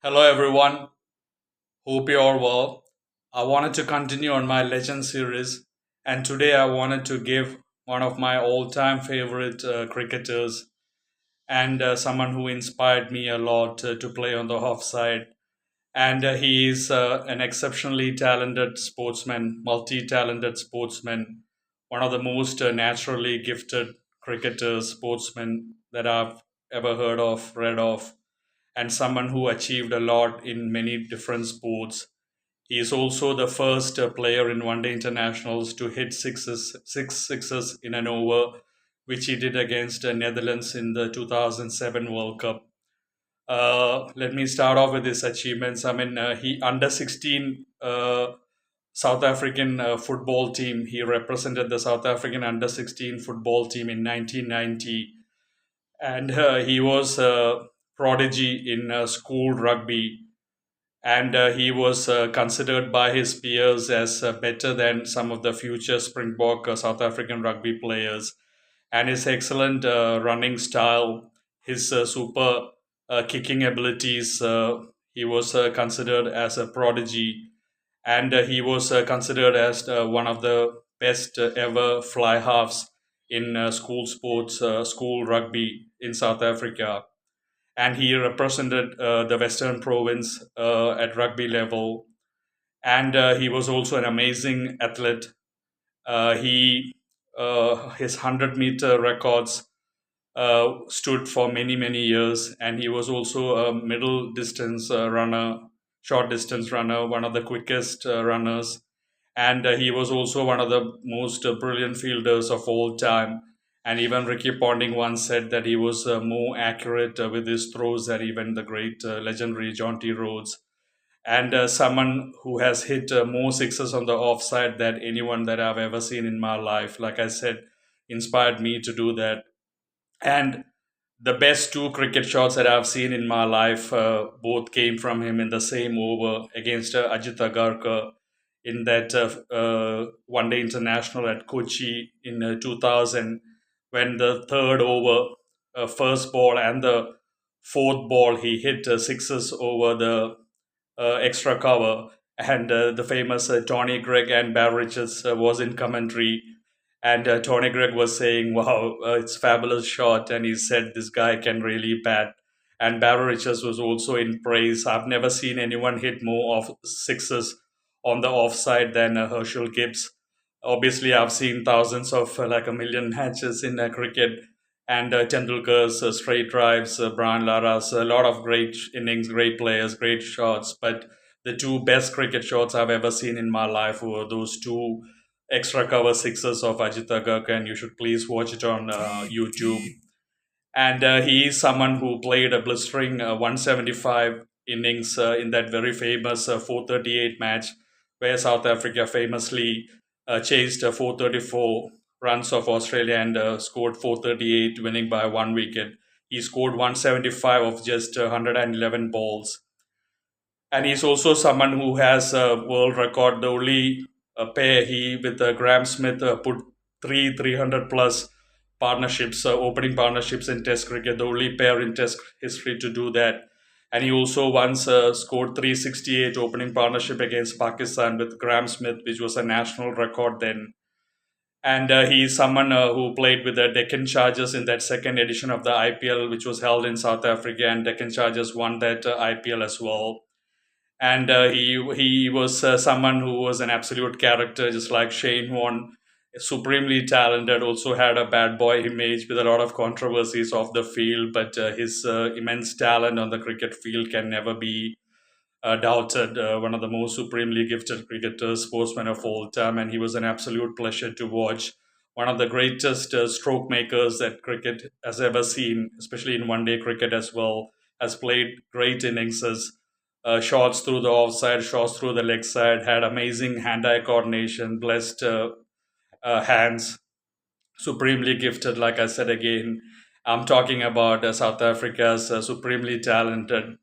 Hello everyone, hope you're all well. I wanted to continue on my legend series, and today I wanted to give one of my all time favorite cricketers and someone who inspired me a lot to play on the offside. And he is an exceptionally talented sportsman, multi talented sportsman, one of the most naturally gifted cricketers, sportsmen that I've ever heard of, read of, and someone who achieved a lot in many different sports. He is also the first player in one day internationals to hit six sixes in an over, which he did against Netherlands in the 2007 World Cup. Let me start off with his achievements. He under 16 South African football team. He represented the South African under 16 football team in 1990, and he was a prodigy in school rugby, and he was considered by his peers as better than some of the future Springbok South African rugby players. And his excellent running style, his super kicking abilities, he was considered as a prodigy, and he was considered as one of the best ever fly halves in school sports, school rugby in South Africa, and he represented the Western Province at rugby level. And he was also an amazing athlete. He His 100-meter records stood for many many years, and he was also a middle distance runner, short distance runner, one of the quickest runners, and he was also one of the most brilliant fielders of all time. And even Ricky Ponting once said that he was more accurate with his throws than even the great legendary John T. Rhodes. And someone who has hit more sixes on the offside than anyone that I've ever seen in my life. Like I said, inspired me to do that. And the best two cricket shots that I've seen in my life both came from him in the same over against Ajit Agarkar in that one day international at Kochi in 2000, when the third over, first ball, and the fourth ball, he hit sixes over the extra cover. And the famous Tony Gregg and Beverages was in commentary, and Tony Gregg was saying, "Wow, it's fabulous shot," and he said this guy can really bat. And Barrow Richards was also in praise. I've never seen anyone hit more of sixes on the offside than Herschelle Gibbs. Obviously, I've seen thousands of like a million matches in cricket, and Tendulkar's straight drives, Brian Lara's, a lot of great innings, great players, great shots. But the two best cricket shots I've ever seen in my life were those two extra cover sixes of Ajit Agarkar, and you should please watch it on YouTube. And he is someone who played a blistering 175 innings in that very famous 438 match, where South Africa famously chased 434 runs of Australia and scored 438, winning by one wicket. He scored 175 of just 111 balls. And he's also someone who has a world record. The only pair he with Graeme Smith put 300 plus partnerships, opening partnerships in Test cricket. The only pair in Test history to do that. And he also once scored 368 opening partnership against Pakistan with Graeme Smith, which was a national record then. And he's someone who played with the Deccan Chargers in that second edition of the IPL, which was held in South Africa, and Deccan Chargers won that IPL as well. And he was someone who was an absolute character, just like Shane Warne, supremely talented. Also had a bad boy image with a lot of controversies off the field, but his immense talent on the cricket field can never be doubted. One of the most supremely gifted cricketers, sportsmen of all time, and he was an absolute pleasure to watch. One of the greatest stroke makers that cricket has ever seen, especially in one day cricket as well. Has played great innings, shots through the offside, shots through the leg side, had amazing hand-eye coordination, blessed hands, supremely gifted. Like I said again, I'm talking about South Africa's supremely talented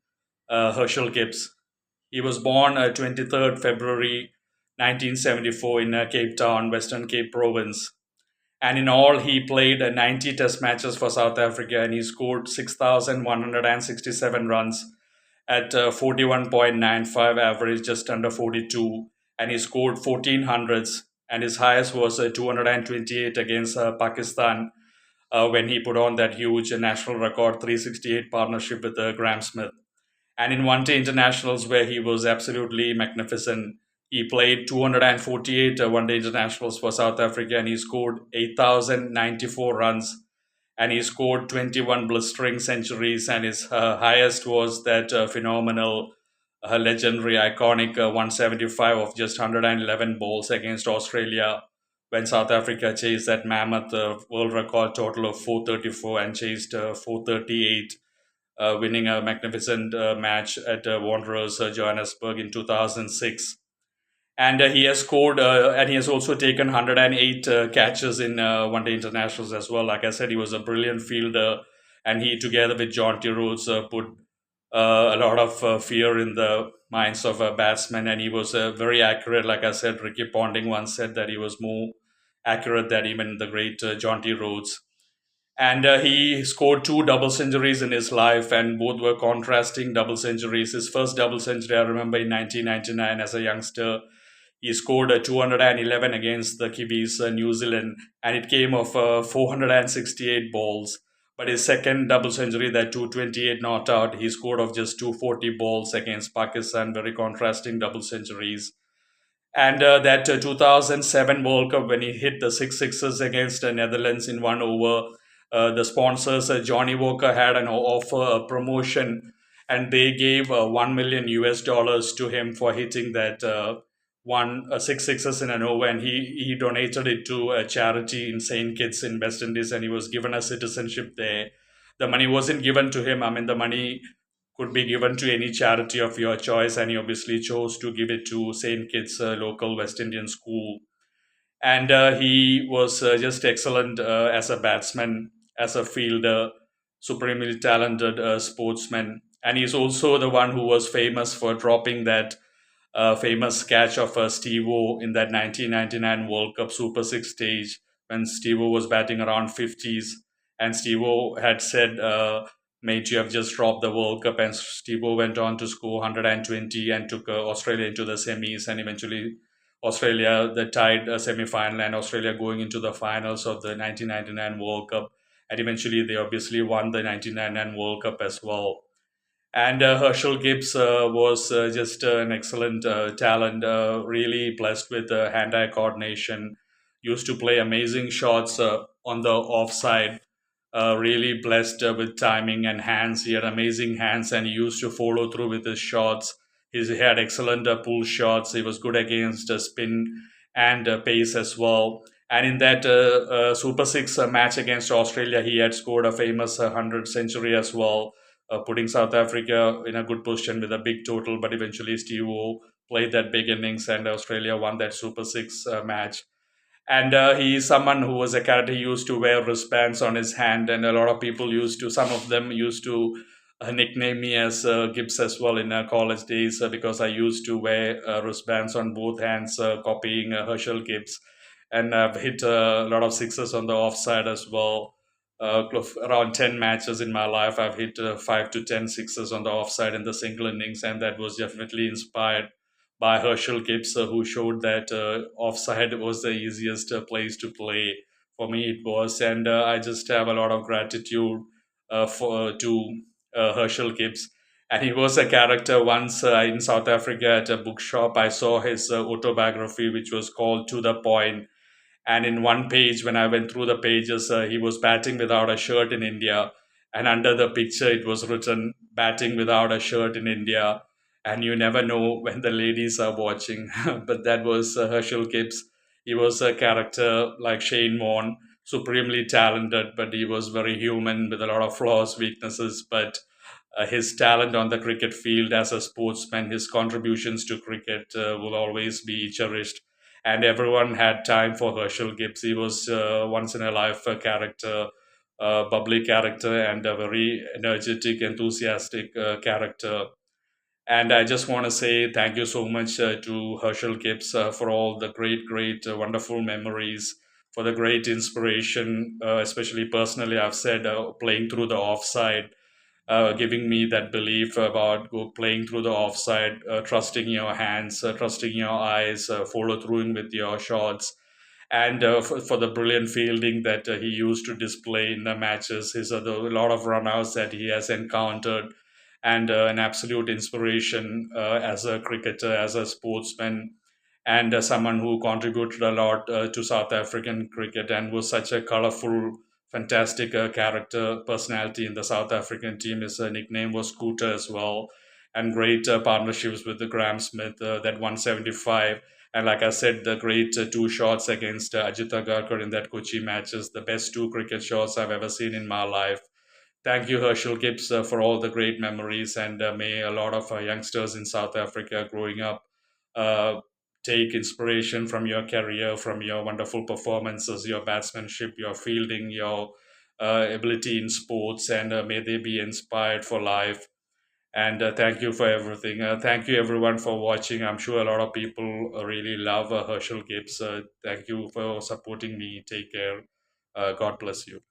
Herschelle Gibbs. He was born 23rd February 1974 in Cape Town, Western Cape Province. And in all, he played 90 test matches for South Africa, and he scored 6,167 runs at 41.95 average, just under 42, and he scored 14 hundreds. And his highest was 228 against Pakistan when he put on that huge national record 368 partnership with Graeme Smith. And in one day internationals, where he was absolutely magnificent, he played 248 one day internationals for South Africa and he scored 8,094 runs and he scored 21 blistering centuries. And his highest was that phenomenal, legendary, iconic 175 of just 111 balls against Australia when South Africa chased that mammoth world record total of 434 and chased 438, winning a magnificent match at Wanderers Johannesburg in 2006. And he has scored, and he has also taken 108 catches in one day internationals as well. Like I said, he was a brilliant fielder, and he, together with Jonty Rhodes, put a lot of fear in the minds of batsmen. And he was very accurate. Like I said, Ricky Ponting once said that he was more accurate than even the great Jonty Rhodes. And he scored two double centuries in his life, and both were contrasting double centuries. His first double century, I remember, in 1999 as a youngster. He scored a 211 against the Kiwis, New Zealand, and it came off 468 balls. But his second double century, that 228 not out, he scored of just 240 balls against Pakistan, very contrasting double centuries. And that 2007 World Cup, when he hit the six sixes against the Netherlands in 1 over, the sponsors, Johnnie Walker, had an offer, a promotion, and they gave 1 million US dollars to him for hitting that six sixes in an over. And he donated it to a charity in St. Kitts in West Indies, and he was given a citizenship there. The money wasn't given to him. I mean, the money could be given to any charity of your choice, and he obviously chose to give it to St. Kitts, local West Indian school. And he was just excellent as a batsman, as a fielder, supremely talented sportsman. And he's also the one who was famous for dropping that famous catch of Steve Waugh in that 1999 World Cup Super 6 stage when Steve Waugh was batting around 50s. And Steve Waugh had said, mate, you have just dropped the World Cup. And Steve Waugh went on to score 120 and took Australia into the semis. And eventually, Australia, the tied semi final, and Australia going into the finals of the 1999 World Cup. And eventually, they obviously won the 1999 World Cup as well. And Herschelle Gibbs was just an excellent talent, really blessed with hand eye coordination, used to play amazing shots on the offside, really blessed with timing and hands. He had amazing hands and he used to follow through with his shots. He had excellent pull shots. He was good against spin and pace as well. And in that Super 6 match against Australia, he had scored a famous 100 century as well, putting South Africa in a good position with a big total. But eventually, Steve Waugh played that big innings and Australia won that Super 6 match. And he is someone who was a character. He used to wear wristbands on his hand, and a lot of people used to, some of them used to nickname me as Gibbs as well in college days because I used to wear wristbands on both hands, copying Herschelle Gibbs. And I've hit a lot of sixes on the offside as well. Around 10 matches in my life, I've hit 5 to 10 sixes on the offside in the single innings, and that was definitely inspired by Herschelle Gibbs, who showed that offside was the easiest place to play. For me, it was, and I just have a lot of gratitude to Herschelle Gibbs. And he was a character once in South Africa at a bookshop. I saw his autobiography, which was called To the Point. And in one page, when I went through the pages, he was batting without a shirt in India. And under the picture, it was written, batting without a shirt in India. And you never know when the ladies are watching. But that was Herschelle Gibbs. He was a character like Shane Warne, supremely talented, but he was very human with a lot of flaws, weaknesses. But his talent on the cricket field as a sportsman, his contributions to cricket will always be cherished. And everyone had time for Herschelle Gibbs. He was once in a life character, bubbly character, and a very energetic, enthusiastic character. And I just want to say thank you so much to Herschelle Gibbs for all the great, wonderful memories, for the great inspiration, especially personally, I've said playing through the offside. giving me that belief about playing through the offside, trusting your hands, trusting your eyes, follow through with your shots, and for the brilliant fielding that he used to display in the matches. His a lot of runouts that he has encountered, and an absolute inspiration as a cricketer, as a sportsman, and someone who contributed a lot to South African cricket and was such a colorful, fantastic character, personality in the South African team. His nickname was Scooter as well, and great partnerships with the Graeme Smith, that 175. And like I said, the great two shots against Ajit Agarkar in that Kochi matches, the best two cricket shots I've ever seen in my life. Thank you, Herschelle Gibbs, for all the great memories, and may a lot of youngsters in South Africa growing up uh, take inspiration from your career, from your wonderful performances, your batsmanship, your fielding, your ability in sports, and may they be inspired for life. And thank you for everything. Thank you, everyone, for watching. I'm sure a lot of people really love Herschelle Gibbs. Thank you for supporting me. Take care. God bless you.